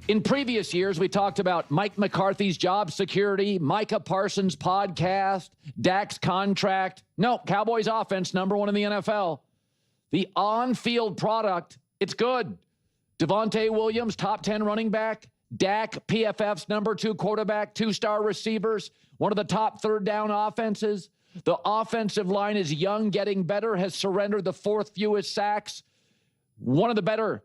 In previous years, we talked about Mike McCarthy's job security, Micah Parsons' podcast, Dak's contract. No, Cowboys offense, number one in the NFL. The on-field product, it's good. Devontae Williams, top 10 running back. Dak, PFF's number 2 quarterback, 2-star receivers, one of the top third down offenses. The offensive line is young, getting better, has surrendered the 4th fewest sacks. One of the better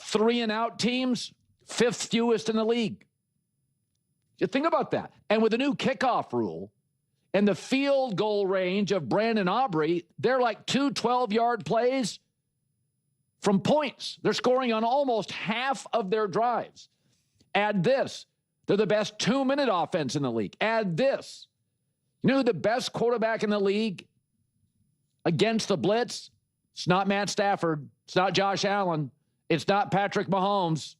3-and-out teams, 5th fewest in the league. You think about that. And with the new kickoff rule and the field goal range of Brandon Aubrey, they're like 2 12-yard plays from points. They're scoring on almost half of their drives. Add this. They're the best 2-minute offense in the league. Add this. You know who the best quarterback in the league against the blitz? It's not Matt Stafford. It's not Josh Allen. It's not Patrick Mahomes.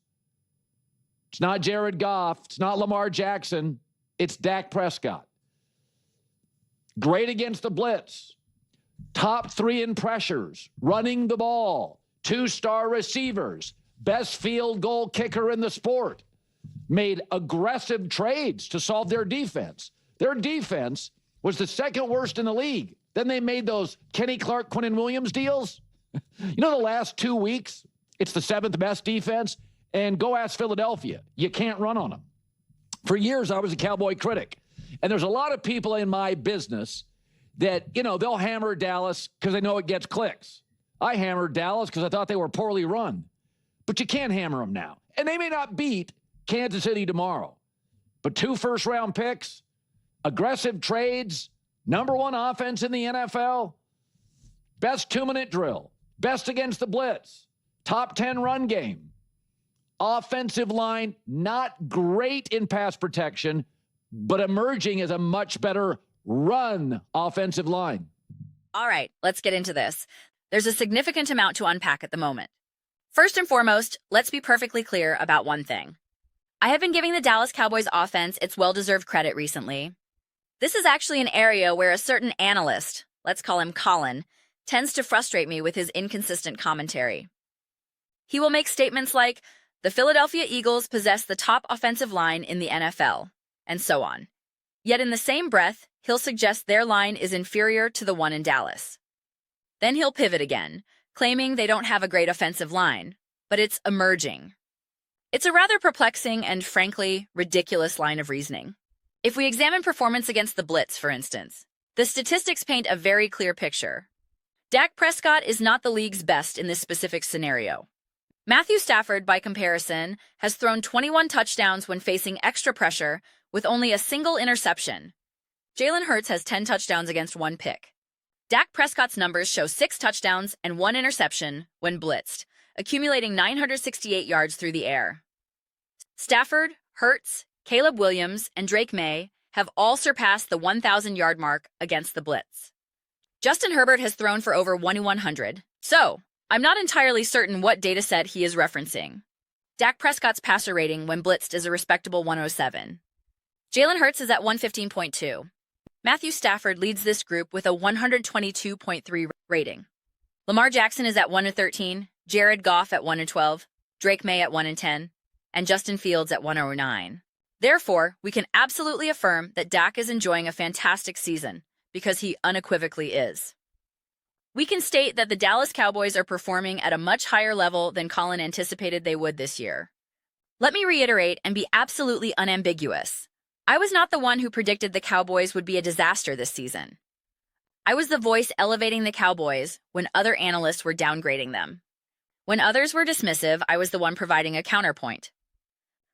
It's not Jared Goff. It's not Lamar Jackson. It's Dak Prescott. Great against the blitz. Top 3 in pressures. Running the ball. 2-star receivers. Best field goal kicker in the sport. Made aggressive trades to solve their defense. Their defense was the 2nd worst in the league. Then they made those Kenny Clark, Quinnen Williams deals. You know, the last 2 weeks, it's the 7th best defense. And go ask Philadelphia. You can't run on them. For years, I was a Cowboy critic. And there's a lot of people in my business that, you know, they'll hammer Dallas because they know it gets clicks. I hammered Dallas because I thought they were poorly run. But you can't hammer them now. And they may not beat Kansas City tomorrow. But 2 first-round picks, aggressive trades, number 1 offense in the NFL, best 2-minute drill, best against the blitz, top 10 run game. Offensive line, not great in pass protection, but emerging as a much better run offensive line. All right, let's get into this. There's a significant amount to unpack at the moment. First and foremost, let's be perfectly clear about one thing. I have been giving the Dallas Cowboys offense its well-deserved credit recently. This is actually an area where a certain analyst, let's call him Colin, tends to frustrate me with his inconsistent commentary. He will make statements like, the Philadelphia Eagles possess the top offensive line in the NFL, and so on. Yet in the same breath, he'll suggest their line is inferior to the one in Dallas. Then he'll pivot again, claiming they don't have a great offensive line, but it's emerging. It's a rather perplexing and, frankly, ridiculous line of reasoning. If we examine performance against the blitz, for instance, the statistics paint a very clear picture. Dak Prescott is not the league's best in this specific scenario. Matthew Stafford, by comparison, has thrown 21 touchdowns when facing extra pressure with only a single interception. Jalen Hurts has 10 touchdowns against 1 pick. Dak Prescott's numbers show 6 touchdowns and 1 interception when blitzed, accumulating 968 yards through the air. Stafford, Hurts, Caleb Williams, and Drake May have all surpassed the 1,000-yard mark against the blitz. Justin Herbert has thrown for over 2,100, so I'm not entirely certain what dataset he is referencing. Dak Prescott's passer rating when blitzed is a respectable 107. Jalen Hurts is at 115.2. Matthew Stafford leads this group with a 122.3 rating. Lamar Jackson is at 113, Jared Goff at 112, Drake May at 110, and Justin Fields at 109. Therefore, we can absolutely affirm that Dak is enjoying a fantastic season, because he unequivocally is. We can state that the Dallas Cowboys are performing at a much higher level than Colin anticipated they would this year. Let me reiterate and be absolutely unambiguous. I was not the one who predicted the Cowboys would be a disaster this season. I was the voice elevating the Cowboys when other analysts were downgrading them. When others were dismissive, I was the one providing a counterpoint.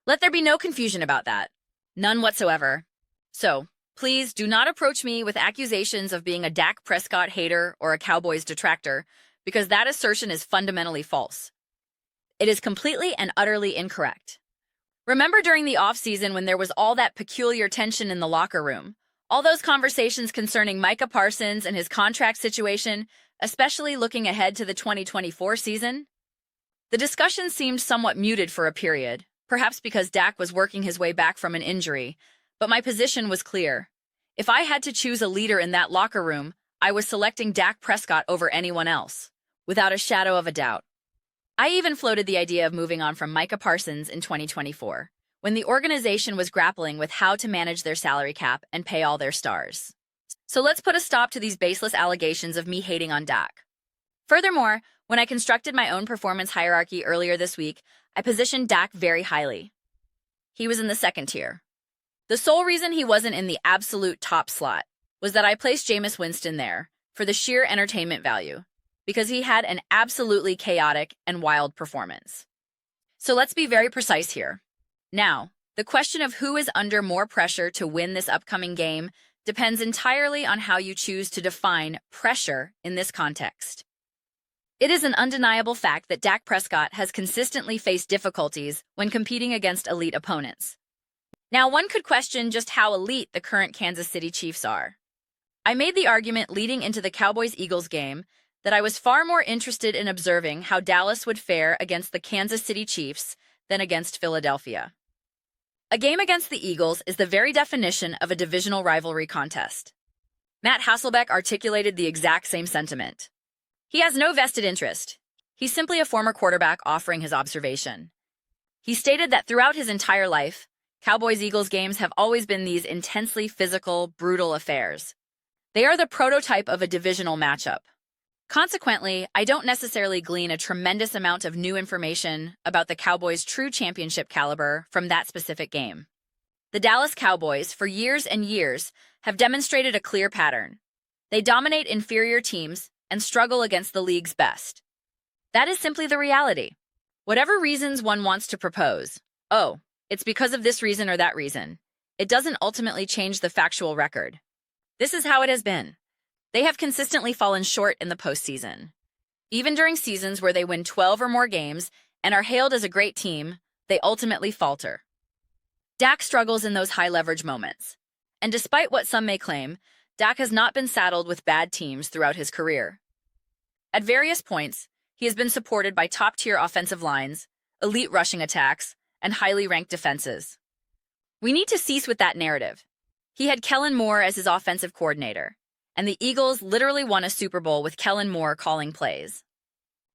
Let there be no confusion about that. None whatsoever. So, please do not approach me with accusations of being a Dak Prescott hater or a Cowboys detractor, because that assertion is fundamentally false. It is completely and utterly incorrect. Remember during the offseason when there was all that peculiar tension in the locker room, all those conversations concerning Micah Parsons and his contract situation, especially looking ahead to the 2024 season? The discussion seemed somewhat muted for a period, perhaps because Dak was working his way back from an injury, but my position was clear. If I had to choose a leader in that locker room, I was selecting Dak Prescott over anyone else, without a shadow of a doubt. I even floated the idea of moving on from Micah Parsons in 2024, when the organization was grappling with how to manage their salary cap and pay all their stars. So let's put a stop to these baseless allegations of me hating on Dak. Furthermore, when I constructed my own performance hierarchy earlier this week, I positioned Dak very highly. He was in the second tier. The sole reason he wasn't in the absolute top slot was that I placed Jameis Winston there for the sheer entertainment value, because he had an absolutely chaotic and wild performance. So let's be very precise here. Now, the question of who is under more pressure to win this upcoming game depends entirely on how you choose to define pressure in this context. It is an undeniable fact that Dak Prescott has consistently faced difficulties when competing against elite opponents. Now, one could question just how elite the current Kansas City Chiefs are. I made the argument leading into the Cowboys-Eagles game that I was far more interested in observing how Dallas would fare against the Kansas City Chiefs than against Philadelphia. A game against the Eagles is the very definition of a divisional rivalry contest. Matt Hasselbeck articulated the exact same sentiment. He has no vested interest. He's simply a former quarterback offering his observation. He stated that throughout his entire life, Cowboys-Eagles games have always been these intensely physical, brutal affairs. They are the prototype of a divisional matchup. Consequently, I don't necessarily glean a tremendous amount of new information about the Cowboys' true championship caliber from that specific game. The Dallas Cowboys, for years and years, have demonstrated a clear pattern. They dominate inferior teams and struggle against the league's best. That is simply the reality. Whatever reasons one wants to propose, it's because of this reason or that reason, it doesn't ultimately change the factual record. This is how it has been. They have consistently fallen short in the postseason. Even during seasons where they win 12 or more games and are hailed as a great team, they ultimately falter. Dak struggles in those high-leverage moments. And despite what some may claim, Dak has not been saddled with bad teams throughout his career. At various points, he has been supported by top-tier offensive lines, elite rushing attacks, and highly ranked defenses. We need to cease with that narrative. He had Kellen Moore as his offensive coordinator, and the Eagles literally won a Super Bowl with Kellen Moore calling plays.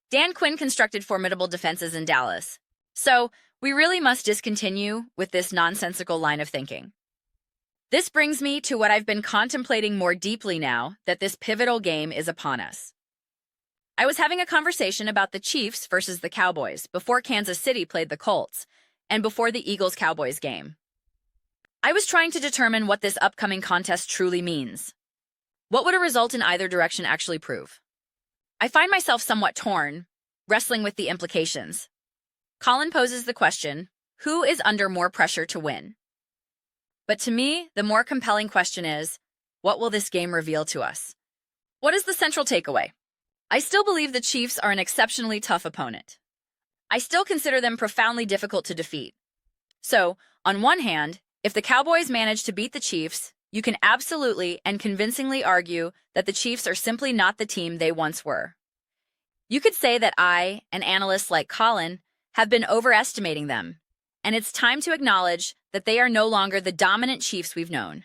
Dan Quinn constructed formidable defenses in Dallas, so we really must discontinue with this nonsensical line of thinking. This brings me to what I've been contemplating more deeply now that this pivotal game is upon us. I was having a conversation about the Chiefs versus the Cowboys before Kansas City played the Colts and before the Eagles-Cowboys game. I was trying to determine what this upcoming contest truly means. What would a result in either direction actually prove? I find myself somewhat torn, wrestling with the implications. Colin poses the question, who is under more pressure to win? But to me, the more compelling question is, what will this game reveal to us? What is the central takeaway? I still believe the Chiefs are an exceptionally tough opponent. I still consider them profoundly difficult to defeat. So, on one hand, if the Cowboys manage to beat the Chiefs, you can absolutely and convincingly argue that the Chiefs are simply not the team they once were. You could say that I, and analysts like Colin, have been overestimating them, and it's time to acknowledge that they are no longer the dominant Chiefs we've known.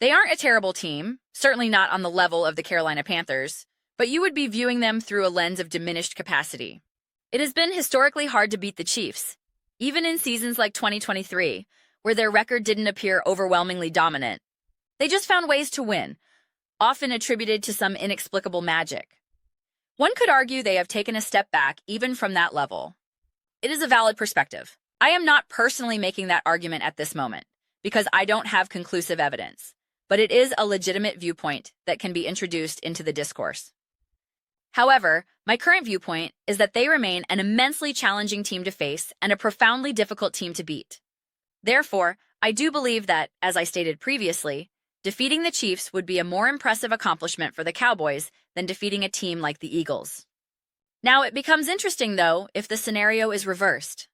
They aren't a terrible team, certainly not on the level of the Carolina Panthers, but you would be viewing them through a lens of diminished capacity. It has been historically hard to beat the Chiefs, even in seasons like 2023, where their record didn't appear overwhelmingly dominant. They just found ways to win, often attributed to some inexplicable magic. One could argue they have taken a step back even from that level. It is a valid perspective. I am not personally making that argument at this moment, because I don't have conclusive evidence, but it is a legitimate viewpoint that can be introduced into the discourse. However, my current viewpoint is that they remain an immensely challenging team to face and a profoundly difficult team to beat. Therefore, I do believe that, as I stated previously, defeating the Chiefs would be a more impressive accomplishment for the Cowboys than defeating a team like the Eagles. Now, it becomes interesting, though, if the scenario is reversed.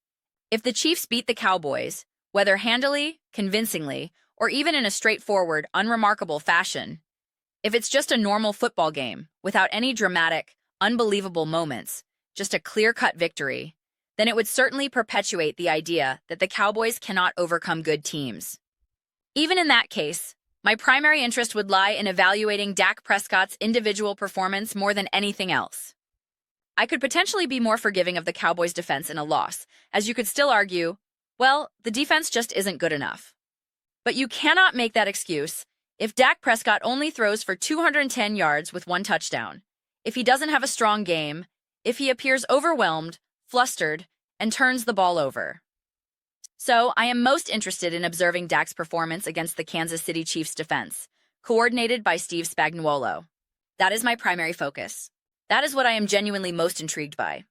If the Chiefs beat the Cowboys, whether handily, convincingly, or even in a straightforward, unremarkable fashion, if it's just a normal football game, without any dramatic, unbelievable moments, just a clear-cut victory, then it would certainly perpetuate the idea that the Cowboys cannot overcome good teams. Even in that case, my primary interest would lie in evaluating Dak Prescott's individual performance more than anything else. I could potentially be more forgiving of the Cowboys' defense in a loss, as you could still argue, well, the defense just isn't good enough. But you cannot make that excuse if Dak Prescott only throws for 210 yards with 1 touchdown, if he doesn't have a strong game, if he appears overwhelmed, flustered, and turns the ball over. So, I am most interested in observing Dak's performance against the Kansas City Chiefs defense, coordinated by Steve Spagnuolo. That is my primary focus. That is what I am genuinely most intrigued by.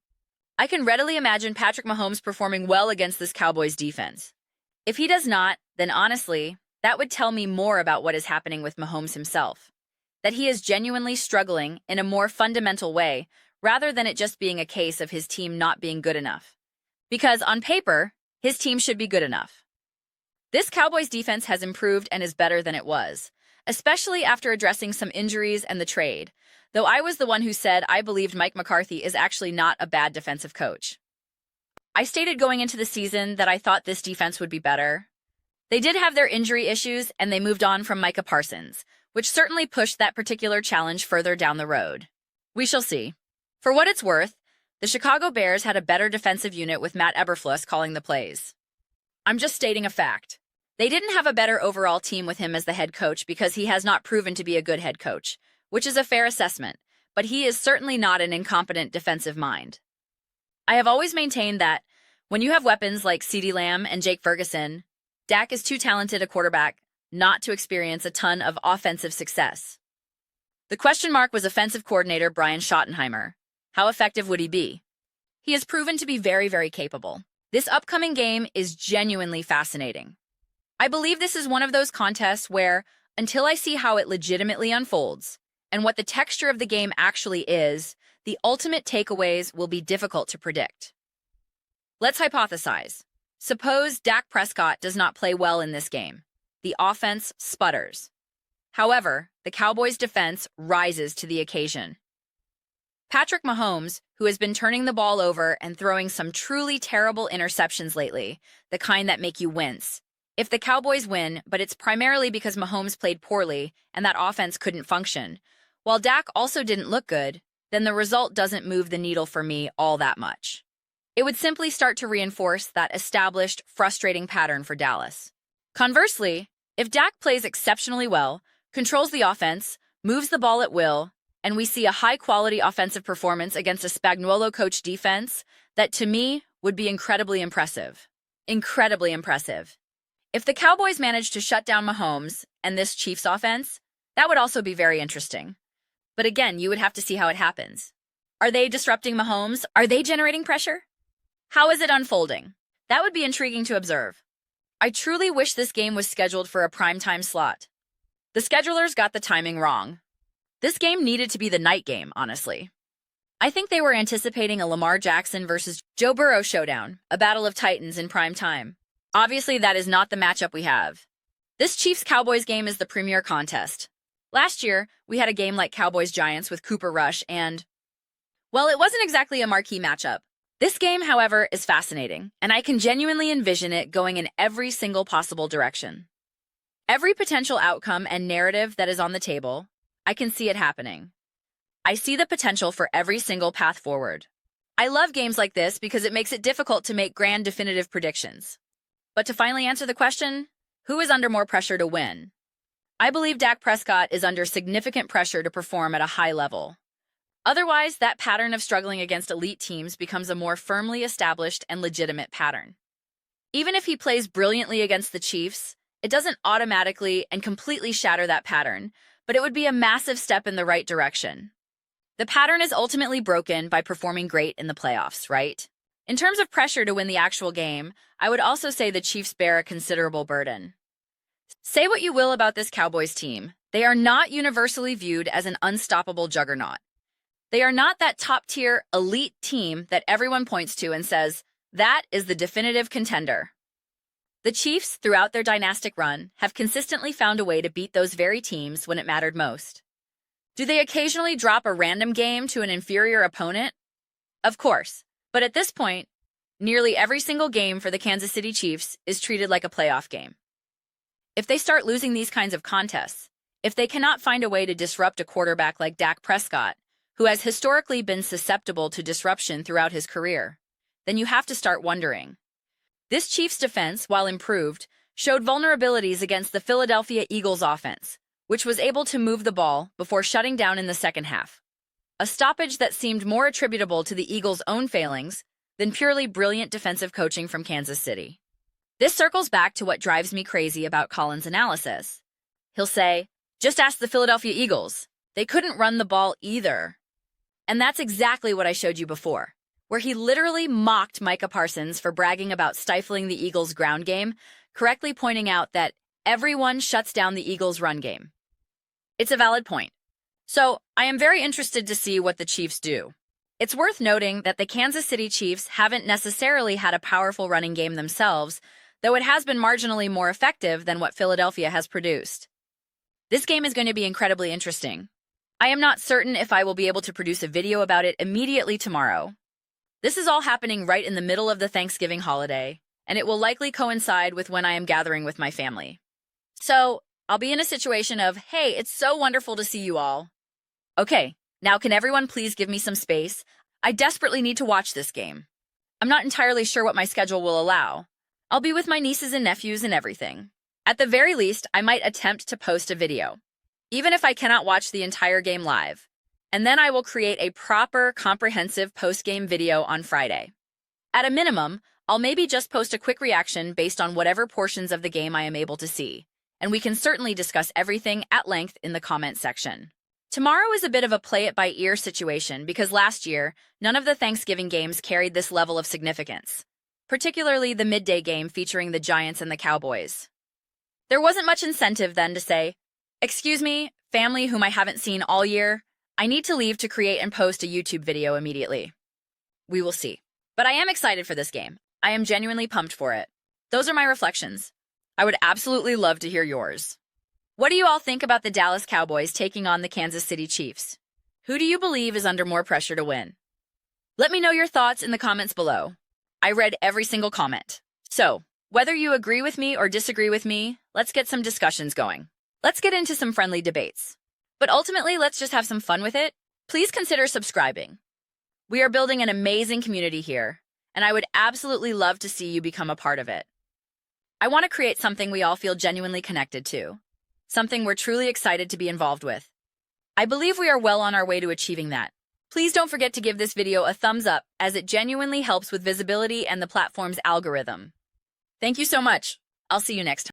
I can readily imagine Patrick Mahomes performing well against this Cowboys defense. If he does not, then honestly, that would tell me more about what is happening with Mahomes himself. That he is genuinely struggling in a more fundamental way, rather than it just being a case of his team not being good enough. Because on paper, his team should be good enough. This Cowboys defense has improved and is better than it was, especially after addressing some injuries and the trade, though I was the one who said I believed Mike McCarthy is actually not a bad defensive coach. I stated going into the season that I thought this defense would be better. They did have their injury issues, and they moved on from Micah Parsons, which certainly pushed that particular challenge further down the road. We shall see. For what it's worth, the Chicago Bears had a better defensive unit with Matt Eberflus calling the plays. I'm just stating a fact. They didn't have a better overall team with him as the head coach because he has not proven to be a good head coach, which is a fair assessment, but he is certainly not an incompetent defensive mind. I have always maintained that when you have weapons like CeeDee Lamb and Jake Ferguson, Dak is too talented a quarterback not to experience a ton of offensive success. The question mark was offensive coordinator Brian Schottenheimer. How effective would he be? He has proven to be very, very capable. This upcoming game is genuinely fascinating. I believe this is one of those contests where, until I see how it legitimately unfolds, and what the texture of the game actually is, the ultimate takeaways will be difficult to predict. Let's hypothesize. Suppose Dak Prescott does not play well in this game. The offense sputters. However, the Cowboys' defense rises to the occasion. Patrick Mahomes, who has been turning the ball over and throwing some truly terrible interceptions lately, the kind that make you wince. If the Cowboys win, but it's primarily because Mahomes played poorly and that offense couldn't function, while Dak also didn't look good, then the result doesn't move the needle for me all that much. It would simply start to reinforce that established, frustrating pattern for Dallas. Conversely, if Dak plays exceptionally well, controls the offense, moves the ball at will, and we see a high-quality offensive performance against a Spagnuolo-coached defense, that to me would be incredibly impressive. Incredibly impressive. If the Cowboys manage to shut down Mahomes and this Chiefs offense, that would also be very interesting. But again, you would have to see how it happens. Are they disrupting Mahomes? Are they generating pressure? How is it unfolding? That would be intriguing to observe. I truly wish this game was scheduled for a primetime slot. The schedulers got the timing wrong. This game needed to be the night game, honestly. I think they were anticipating a Lamar Jackson versus Joe Burrow showdown, a battle of titans in prime time. Obviously, that is not the matchup we have. This Chiefs-Cowboys game is the premier contest. Last year, we had a game like Cowboys-Giants with Cooper Rush and, well, it wasn't exactly a marquee matchup. This game, however, is fascinating, and I can genuinely envision it going in every single possible direction. Every potential outcome and narrative that is on the table, I can see it happening. I see the potential for every single path forward. I love games like this because it makes it difficult to make grand definitive predictions. But to finally answer the question, who is under more pressure to win? I believe Dak Prescott is under significant pressure to perform at a high level. Otherwise, that pattern of struggling against elite teams becomes a more firmly established and legitimate pattern. Even if he plays brilliantly against the Chiefs, it doesn't automatically and completely shatter that pattern, but it would be a massive step in the right direction. The pattern is ultimately broken by performing great in the playoffs, right? In terms of pressure to win the actual game, I would also say the Chiefs bear a considerable burden. Say what you will about this Cowboys team, they are not universally viewed as an unstoppable juggernaut. They are not that top-tier, elite team that everyone points to and says, that is the definitive contender. The Chiefs, throughout their dynastic run, have consistently found a way to beat those very teams when it mattered most. Do they occasionally drop a random game to an inferior opponent? Of course, but at this point, nearly every single game for the Kansas City Chiefs is treated like a playoff game. If they start losing these kinds of contests, if they cannot find a way to disrupt a quarterback like Dak Prescott, who has historically been susceptible to disruption throughout his career, then you have to start wondering. This Chiefs defense, while improved, showed vulnerabilities against the Philadelphia Eagles offense, which was able to move the ball before shutting down in the second half. A stoppage that seemed more attributable to the Eagles' own failings than purely brilliant defensive coaching from Kansas City. This circles back to what drives me crazy about Colin's analysis. He'll say, "Just ask the Philadelphia Eagles. They couldn't run the ball either." And that's exactly what I showed you before, where he literally mocked Micah Parsons for bragging about stifling the Eagles' ground game, correctly pointing out that everyone shuts down the Eagles' run game. It's a valid point. So, I am very interested to see what the Chiefs do. It's worth noting that the Kansas City Chiefs haven't necessarily had a powerful running game themselves, though it has been marginally more effective than what Philadelphia has produced. This game is going to be incredibly interesting. I am not certain if I will be able to produce a video about it immediately tomorrow. This is all happening right in the middle of the Thanksgiving holiday, and it will likely coincide with when I am gathering with my family. So, I'll be in a situation of, "Hey, it's so wonderful to see you all. Okay, now can everyone please give me some space? I desperately need to watch this game. I'm not entirely sure what my schedule will allow. I'll be with my nieces and nephews and everything. At the very least, I might attempt to post a video, even if I cannot watch the entire game live. And then I will create a proper, comprehensive post-game video on Friday. At a minimum, I'll maybe just post a quick reaction based on whatever portions of the game I am able to see, and we can certainly discuss everything at length in the comment section. Tomorrow is a bit of a play-it-by-ear situation because last year, none of the Thanksgiving games carried this level of significance, particularly the midday game featuring the Giants and the Cowboys. There wasn't much incentive then to say, "Excuse me, family whom I haven't seen all year, I need to leave to create and post a YouTube video immediately." We will see. But I am excited for this game. I am genuinely pumped for it. Those are my reflections. I would absolutely love to hear yours. What do you all think about the Dallas Cowboys taking on the Kansas City Chiefs? Who do you believe is under more pressure to win? Let me know your thoughts in the comments below. I read every single comment. So, whether you agree with me or disagree with me, let's get some discussions going. Let's get into some friendly debates. But ultimately, let's just have some fun with it. Please consider subscribing. We are building an amazing community here, and I would absolutely love to see you become a part of it. I want to create something we all feel genuinely connected to, something we're truly excited to be involved with. I believe we are well on our way to achieving that. Please don't forget to give this video a thumbs up, as it genuinely helps with visibility and the platform's algorithm. Thank you so much. I'll see you next time.